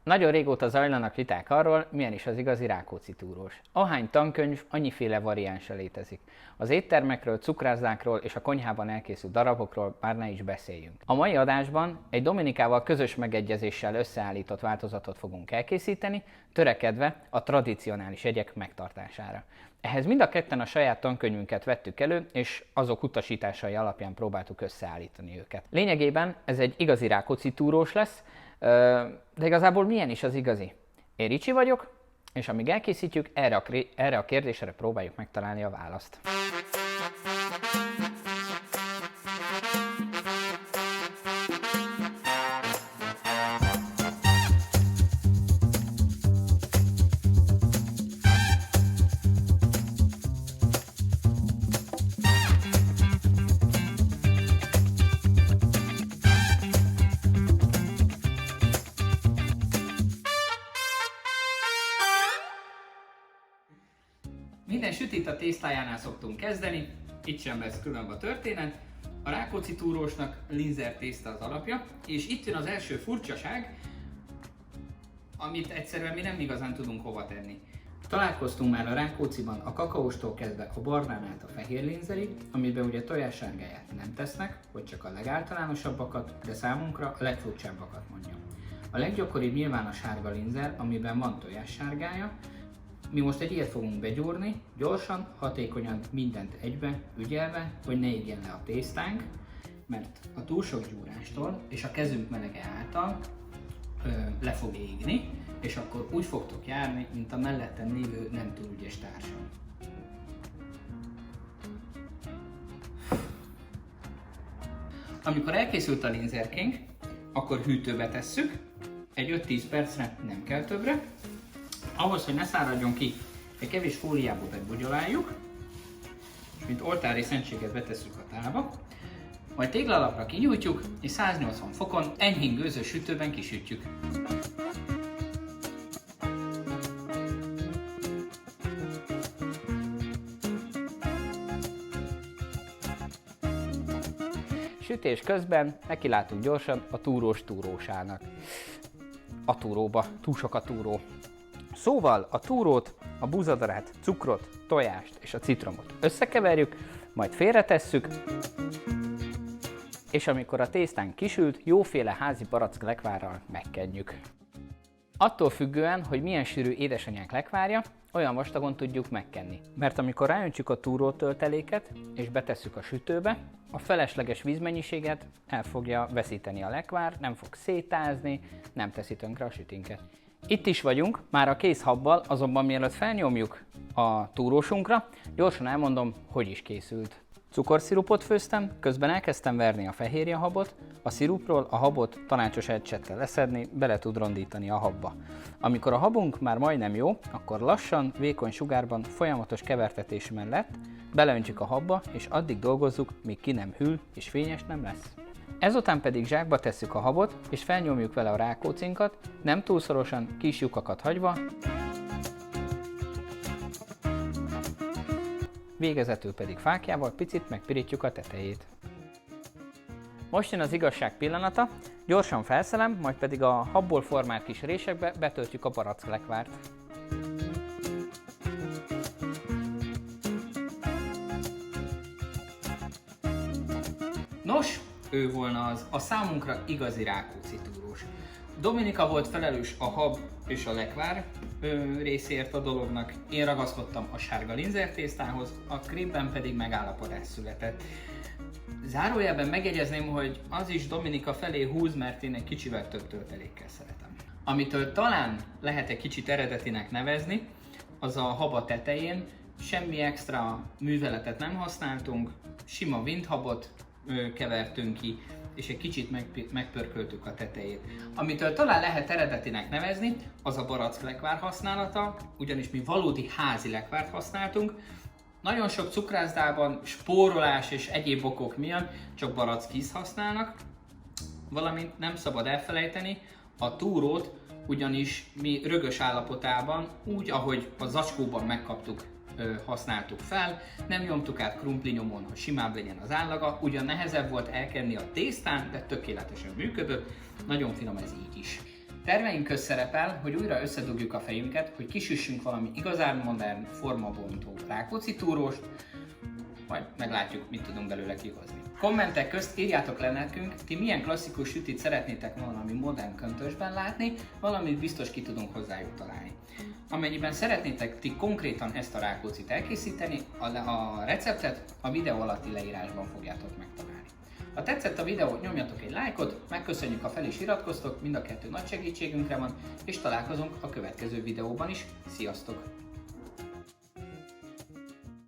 Nagyon régóta zajlanak viták arról, milyen is az igazi Rákóczi túrós. Ahány tankönyv, annyiféle variánsa létezik. Az éttermekről, cukrászdákról és a konyhában elkészült darabokról már ne is beszéljünk. A mai adásban egy Dominikával közös megegyezéssel összeállított változatot fogunk elkészíteni, törekedve a tradicionális jegyek megtartására. Ehhez mind a ketten a saját tankönyvünket vettük elő, és azok utasításai alapján próbáltuk összeállítani őket. Lényegében ez egy igazi Rákóczi túrós lesz, de igazából milyen is az igazi? Én Ricsi vagyok, és amíg elkészítjük, erre a kérdésre próbáljuk megtalálni a választ. Minden sütit a tésztájánál szoktunk kezdeni, itt sem lesz különb a történet. A Rákóczi túrósnak linzer tészta az alapja, és itt jön az első furcsaság, amit egyszerűen mi nem igazán tudunk hova tenni. Találkoztunk már a Rákócziban a kakaóstól kezdve a barnán át a fehér linzerig, amiben ugye tojássárgáját nem tesznek, vagy csak a legáltalánosabbakat, de számunkra a legfurcsábbakat mondjam. A leggyakoribb nyilván a sárga linzer, amiben van tojássárgája. Mi most egy ilyet fogunk begyúrni, gyorsan, hatékonyan mindent egybe, ügyelve, hogy ne égjen le a tésztánk, mert a túl sok gyúrástól és a kezünk melege által le fog égni, és akkor úgy fogtok járni, mint a mellettem lévő nem túl ügyes társam. Amikor elkészült a linzerkénk, akkor hűtőbe tesszük, egy 5-10 percre, nem kell többre. Ahhoz, hogy ne száradjon ki, egy kevés fóliába bebugyolájuk, és mint oltári szentséget betesszük a tálba, majd téglalapra kinyújtjuk, és 180 fokon enyhén gőzös sütőben kisütjük. Sütés közben nekilátunk gyorsan a túrós túrósának. A túróba, túl sok a túró. Szóval a túrót, a búzadarát, cukrot, tojást és a citromot összekeverjük, majd félretesszük, és amikor a tésztánk kisült, jóféle házi barack lekvárral megkenjük. Attól függően, hogy milyen sűrű édesanyánk lekvárja, olyan vastagon tudjuk megkenni. Mert amikor ráöntjük a túrótölteléket és betesszük a sütőbe, a felesleges vízmennyiséget el fogja veszíteni a lekvár, nem fog szétázni, nem teszi tönkre a sütinket. Itt is vagyunk, már a kész habbal, azonban mielőtt felnyomjuk a túrósunkra, gyorsan elmondom, hogy is készült. Cukorszirupot főztem, közben elkezdtem verni a fehérjehabot, a szirupról a habot tanácsos ecsettel leszedni, bele tud rondítani a habba. Amikor a habunk már majdnem jó, akkor lassan, vékony sugárban, folyamatos kevertetés mellett beleöntjük a habba, és addig dolgozzuk, míg ki nem hűl és fényes nem lesz. Ezután pedig zsákba tesszük a habot, és felnyomjuk vele a rákócinkat, nem túl szorosan, kis lyukakat hagyva, végezetül pedig fáklyával picit megpirítjuk a tetejét. Most jön az igazság pillanata, gyorsan felszelem, majd pedig a habból formált kis résekbe betöltjük a baracklekvárt. Nos, ő volna az a számunkra igazi Rákóczi túrós. Dominika volt felelős a hab és a lekvár részért a dolognak, én ragaszkodtam a sárga linzer tésztához, a krébben pedig megállapodás született. Zárójelben megjegyezném, hogy az is Dominika felé húz, mert én egy kicsivel több töltelékkel szeretem. Amitől talán lehet egy kicsit eredetinek nevezni, az a haba tetején semmi extra műveletet nem használtunk, sima vinthabot kevertünk ki, és egy kicsit megpörköltük a tetejét. Amitől talán lehet eredetinek nevezni, az a baracklekvár használata, ugyanis mi valódi házi lekvárt használtunk. Nagyon sok cukrászdában spórolás és egyéb okok miatt csak barackízt használnak, valamint nem szabad elfelejteni a túrót, ugyanis mi rögös állapotában, úgy ahogy a zacskóban megkaptuk, használtuk fel, nem nyomtuk át krumplinyomon, hogy simább legyen az állaga, ugyan nehezebb volt elkenni a tésztán, de tökéletesen működött, nagyon finom ez így is. Terveink közt szerepel, hogy újra összedugjuk a fejünket, hogy kisüssünk valami igazán modern, formabontó Rákóczi túróst, majd meglátjuk, mit tudunk belőle kihozni. Kommentek közt írjátok le nekünk, ti milyen klasszikus sütit szeretnétek valami modern köntösben látni, valamit biztos ki tudunk hozzájuk találni. Amennyiben szeretnétek ti konkrétan ezt a Rákóczit elkészíteni, a receptet a videó alatti leírásban fogjátok megtalálni. Ha tetszett a videó, nyomjatok egy lájkot, megköszönjük, ha fel is iratkoztok, mind a kettő nagy segítségünkre van, és találkozunk a következő videóban is. Sziasztok!